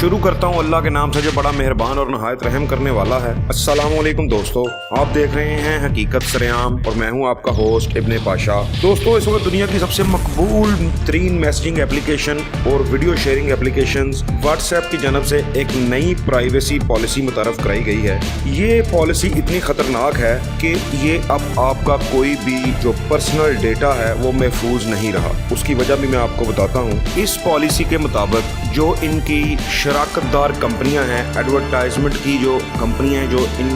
शुरू करता हूँ अल्लाह के नाम से जो बड़ा मेहरबान और नहायत रहम करने वाला है। अस्सलाम वालेकुम दोस्तों, आप देख रहे हैं हकीकत सरेआम और मैं हूँ आपका होस्ट इब्ने पाशा। दोस्तों, इस वक्त दुनिया की सबसे मकबूल तरीन मैसेजिंग एप्लीकेशन और वीडियो शेयरिंग एप्लीकेशंस व्हाट्सएप की जानब से एक नई प्राइवेसी पॉलिसी मुतारफ कराई गई है। ये पॉलिसी इतनी खतरनाक है कि ये अब आपका कोई भी जो पर्सनल डेटा है वो महफूज नहीं रहा। उसकी वजह भी मैं आपको बताता हूँ। इस पॉलिसी के मुताबिक जो इनकी शराकतदार कंपनियां हैं, एडवर्टाइजमेंट की जो कंपनियां हैं जो इन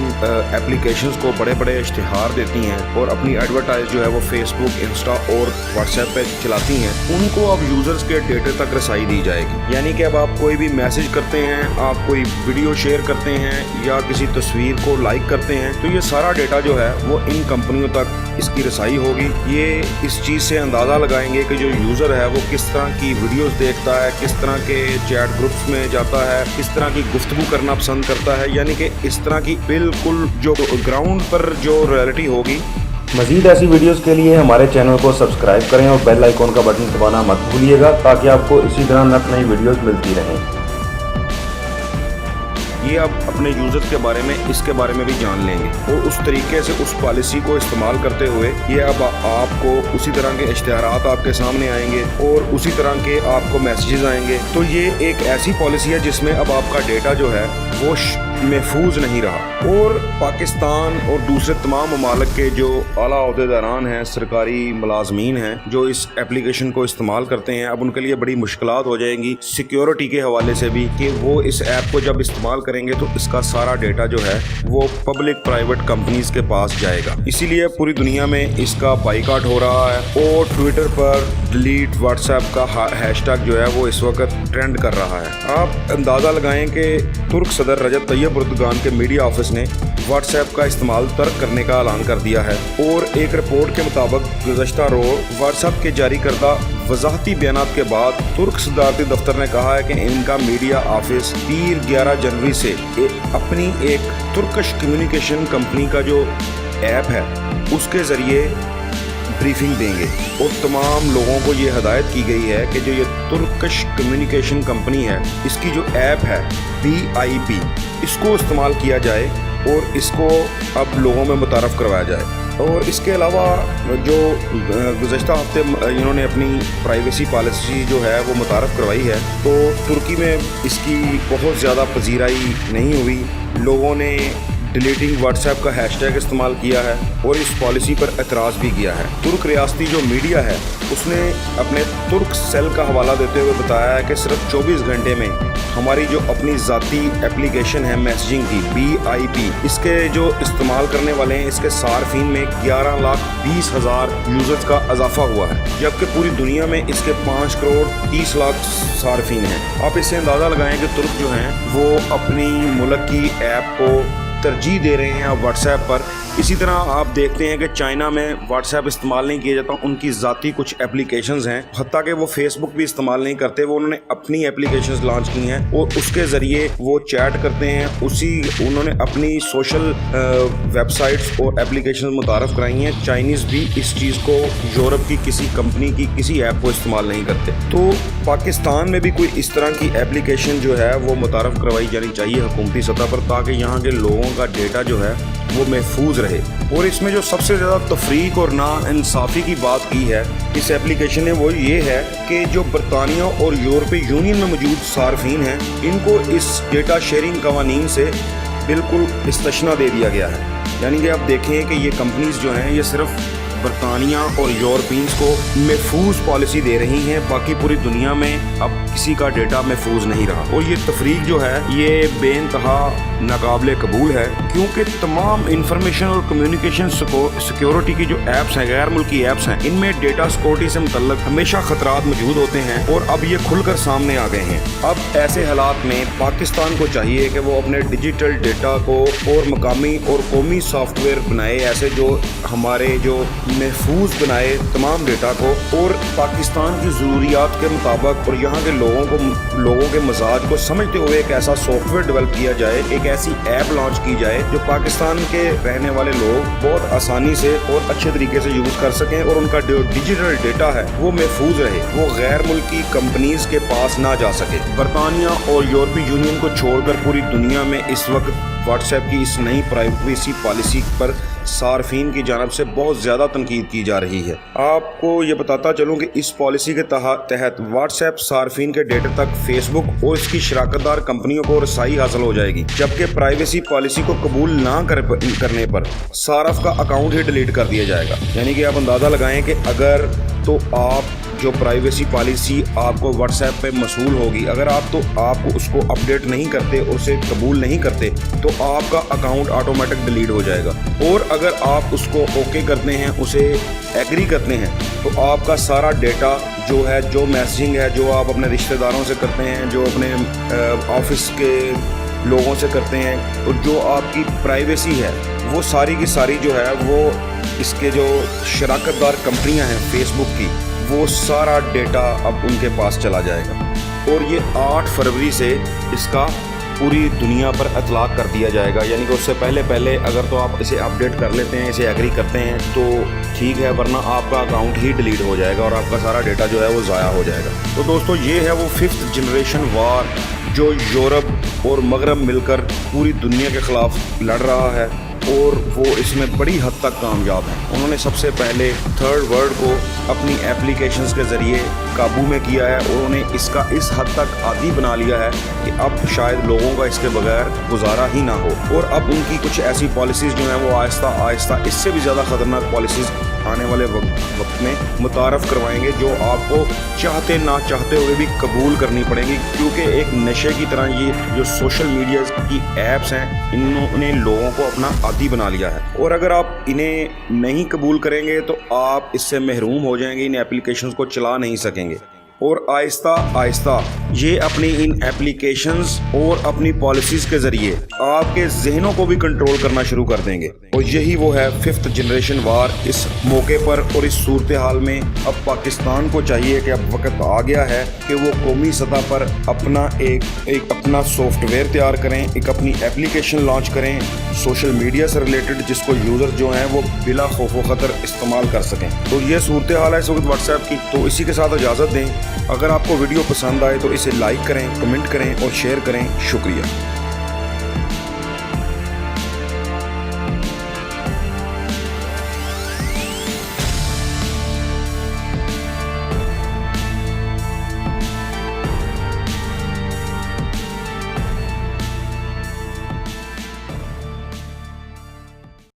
एप्लीकेशंस को बड़े बड़े इश्तिहार देती हैं और अपनी एडवर्टाइज जो है वो फेसबुक, इंस्टा और व्हाट्सएप पे चलाती हैं, उनको अब यूजर्स के डेटे तक रसाई दी जाएगी। यानी कि अब आप कोई भी मैसेज करते हैं, आप कोई वीडियो शेयर करते हैं या किसी तस्वीर को लाइक करते हैं, तो ये सारा डेटा जो है वो इन कंपनियों तक इसकी रसाई होगी। ये इस चीज़ से अंदाज़ा लगाएंगे कि जो यूज़र है वो किस तरह की वीडियोस देखता है, किस तरह के चैट ग्रुप्स में जाता है, किस तरह की गुफ्तगू करना पसंद करता है। यानी कि इस तरह की बिल्कुल जो ग्राउंड पर जो रियलिटी होगी। मज़ीद ऐसी वीडियोस के लिए हमारे चैनल को सब्सक्राइब करें और बेल आइकॉन का बटन दबाना मत भूलिएगा ताकि आपको इसी तरह नई वीडियोस मिलती रहें। ये अब अपने यूजर्स के बारे में इसके बारे में भी जान लेंगे और उस तरीके से उस पॉलिसी को इस्तेमाल करते हुए ये अब आपको उसी तरह के इश्तिहारात आपके सामने आएंगे और उसी तरह के आपको मैसेजेस आएंगे। तो ये एक ऐसी पॉलिसी है जिसमें अब आपका डेटा जो है वो महफूज नहीं रहा। और पाकिस्तान और दूसरे तमाम ममालिक के जो आला ओहदेदारान हैं, सरकारी मुलाजमीन हैं जो इस एप्लीकेशन को इस्तेमाल करते हैं, अब उनके लिए बड़ी मुश्किलात हो जाएंगी सिक्योरिटी के हवाले से भी कि वो इस ऐप को जब इस्तेमाल करेंगे तो इसका सारा डेटा जो है वो पब्लिक प्राइवेट कंपनीज के पास जाएगा। इसीलिए पूरी दुनिया में इसका बाइकाट हो रहा है और ट्विटर पर डिलीट व्हाट्सएप का हैशटैग जो है वो इस वक्त ट्रेंड कर रहा है। आप अंदाज़ा लगाएं कि तुर्क सदर रजब तैयब एर्दोगान के मीडिया ऑफिस ने व्हाट्सएप का इस्तेमाल तर्क करने का ऐलान कर दिया है और एक रिपोर्ट के मुताबिक गुज़श्ता रोज़ व्हाट्सएप के जारी करदा वजाहती बयानात के बाद तुर्क सदारती दफ्तर ने कहा है कि इनका मीडिया ऑफिस पीर 11 जनवरी से अपनी एक तुर्किश कम्युनिकेशन कंपनी का जो ऐप है उसके ज़रिए ब्रीफिंग देंगे और तमाम लोगों को ये हदायत की गई है कि जो ये तुर्किश कम्युनिकेशन कंपनी है इसकी जो ऐप है BIP इसको इस्तेमाल किया जाए और इसको अब लोगों में मुतारफ़ करवाया जाए। और इसके अलावा जो गुज़श्ता हफ्ते इन्होंने अपनी प्राइवेसी पॉलिसी जो है वो मुतारफ़ करवाई है तो तुर्की में इसकी बहुत ज़्यादा पजीराई नहीं हुई। लोगों ने डिलीटिंग व्हाट्सएप का हैशटैग इस्तेमाल किया है और इस पॉलिसी पर एतराज़ भी किया है। तुर्क रियासती जो मीडिया है उसने अपने तुर्क सेल का हवाला देते हुए बताया है कि सिर्फ 24 घंटे में हमारी जो अपनी ज़ाती एप्लीकेशन है मैसेजिंग की BIP इसके जो इस्तेमाल करने वाले हैं इसके सार्फिन में 11,20,000 यूज़र्स का इजाफा हुआ है, जबकि पूरी दुनिया में इसके 5,30,00,000 सार्फिन हैं। आप इससे अंदाज़ा लगाएं कि तुर्क जो हैं वो अपनी मुल्क की ऐप को तरजीह दे रहे हैं व्हाट्सएप पर। इसी तरह आप देखते हैं कि चाइना में व्हाट्सएप इस्तेमाल नहीं किया जाता, उनकी ज़ाती कुछ एप्लीकेशंस हैं, हत्ता कि वो फेसबुक भी इस्तेमाल नहीं करते, वो उन्होंने अपनी एप्लीकेशंस लॉन्च की हैं और उसके ज़रिए वो चैट करते हैं। उन्होंने अपनी सोशल वेबसाइट्स और एप्लीकेशंस मुतारफ़ कराई हैं। चाइनीज़ भी इस चीज़ को यूरोप की किसी कंपनी की किसी ऐप को इस्तेमाल नहीं करते। तो पाकिस्तान में भी कोई इस तरह की एप्लीकेशन जो है वो मुतारफ़ करवाई जानी चाहिए हुकूमती सतह पर ताकि यहाँ के लोगों का डेटा जो है वो महफूज रहे। और इसमें जो सबसे ज़्यादा तफरीक और नाइंसाफ़ी की बात की है इस एप्लीकेशन ने वो ये है कि जो बरतानिया और यूरोपीय यूनियन में मौजूद सार्फिन हैं इनको इस डेटा शेयरिंग कवानीन से बिल्कुल इस्तिस्ना दे दिया गया है। यानी कि आप देखें कि ये कंपनीज जो हैं ये सिर्फ बरतानिया और यूरोपियंस को महफूज पॉलिसी दे रही हैं, बाकी पूरी दुनिया में अब किसी का डेटा महफूज नहीं रहा। और ये तफरीक जो है ये बेइंतहा नाकाबिले कबूल है क्योंकि तमाम इंफॉर्मेशन और कम्युनिकेशन सिक्योरिटी की जो ऐप्स हैं, गैर मुल्की ऐप्स हैं, इनमें डेटा सिक्योरिटी से मुतल्लक हमेशा खतरात मौजूद होते हैं और अब ये खुलकर सामने आ गए हैं। अब ऐसे हालात में पाकिस्तान को चाहिए कि वो अपने डिजिटल डेटा को और मकामी और कौमी सॉफ्टवेयर बनाए ऐसे जो हमारे जो महफूज बनाए तमाम डेटा को और पाकिस्तान की ज़रूरियात के मुताबिक और यहाँ के लोगों के मजाज को समझते हुए एक ऐसा सॉफ्टवेयर डेवलप किया जाए, एक ऐसी ऐप लॉन्च की जाए जो पाकिस्तान के रहने वाले लोग बहुत आसानी से और अच्छे तरीके से यूज़ कर सकें और उनका जो डिजिटल डेटा है वो महफूज रहे, वो गैर मुल्की कंपनीज के पास ना जा सके। बरतानिया और यूरोपीय यूनियन को छोड़कर पूरी दुनिया में इस वक्त व्हाट्सएप की इस नई प्राइवेसी पॉलिसी पर सार्फिन की जानब से बहुत ज़्यादा तनकीद की जा रही है। आपको ये बताता चलूँ कि इस पॉलिसी के तहत व्हाट्सएप सार्फिन के डेटा तक फेसबुक और इसकी शराकतदार कंपनियों को रसाई हासिल हो जाएगी, जबकि प्राइवेसी पॉलिसी को कबूल ना करने पर सारफ का अकाउंट ही डिलीट कर दिया जाएगा। यानी कि आप अंदाज़ा लगाएं कि अगर तो आप जो प्राइवेसी पॉलिसी आपको व्हाट्सएप पे मसूल होगी, अगर आप उसको अपडेट नहीं करते, उसे कबूल नहीं करते, तो आपका अकाउंट ऑटोमेटिक डिलीट हो जाएगा। और अगर आप उसको ओके करते हैं, उसे एग्री करते हैं, तो आपका सारा डेटा जो है, जो मैसेजिंग है, जो आप अपने रिश्तेदारों से करते हैं, जो अपने ऑफिस के लोगों से करते हैं, और जो आपकी प्राइवेसी है वो सारी की सारी जो है वो इसके जो शराकतदार कंपनियां हैं फेसबुक की, वो सारा डेटा अब उनके पास चला जाएगा। और ये 8 फरवरी से इसका पूरी दुनिया पर इतलाक कर दिया जाएगा। यानी कि उससे पहले अगर तो आप इसे अपडेट कर लेते हैं, इसे एग्री करते हैं तो ठीक है, वरना आपका अकाउंट ही डिलीट हो जाएगा और आपका सारा डेटा जो है वो ज़ाया हो जाएगा। तो दोस्तों, ये है वो 5th जनरेशन वार जो यूरोप और मगरब मिलकर पूरी दुनिया के ख़िलाफ़ लड़ रहा है, और वो इसमें बड़ी हद तक कामयाब हैं। उन्होंने सबसे पहले थर्ड वर्ल्ड को अपनी एप्लीकेशंस के ज़रिए काबू में किया है, और उन्होंने इसका इस हद तक आदी बना लिया है कि अब शायद लोगों का इसके बगैर गुजारा ही ना हो। और अब उनकी कुछ ऐसी पॉलिसीज़ जो हैं वो आहिस्ता आहिस्ता इससे भी ज़्यादा ख़तरनाक पॉलिसीज़ आने वाले वक्त में मुतारफ़ करवाएंगे, जो आपको चाहते ना चाहते हुए भी कबूल करनी पड़ेगी, क्योंकि एक नशे की तरह ये जो सोशल मीडिया की ऐप्स हैं, इन्होंने लोगों को अपना आदी बना लिया है। और अगर आप इन्हें नहीं कबूल करेंगे तो आप इससे महरूम हो जाएंगे, इन एप्लीकेशंस को चला नहीं सकेंगे। और आहिस्ता आहिस्ता ये अपनी इन एप्लीकेशंस और अपनी पॉलिसीज़ के ज़रिए आपके जहनों को भी कंट्रोल करना शुरू कर देंगे। और यही वो है 5th जनरेशन वार। इस मौके पर और इस सूरत हाल में अब पाकिस्तान को चाहिए कि अब वक्त आ गया है कि वो कौमी सतह पर अपना एक अपना सॉफ्टवेयर तैयार करें, एक अपनी एप्लीकेशन लॉन्च करें सोशल मीडिया से रिलेटेड, जिसको यूज़र जो हैं वो बिला खौफ व ख़तर इस्तेमाल कर सकें। तो ये सूरत हाल है इस वक्त व्हाट्सएप की। तो इसी के साथ इजाज़त दें। अगर आपको वीडियो पसंद आए तो इसे लाइक करें, कमेंट करें और शेयर करें। शुक्रिया।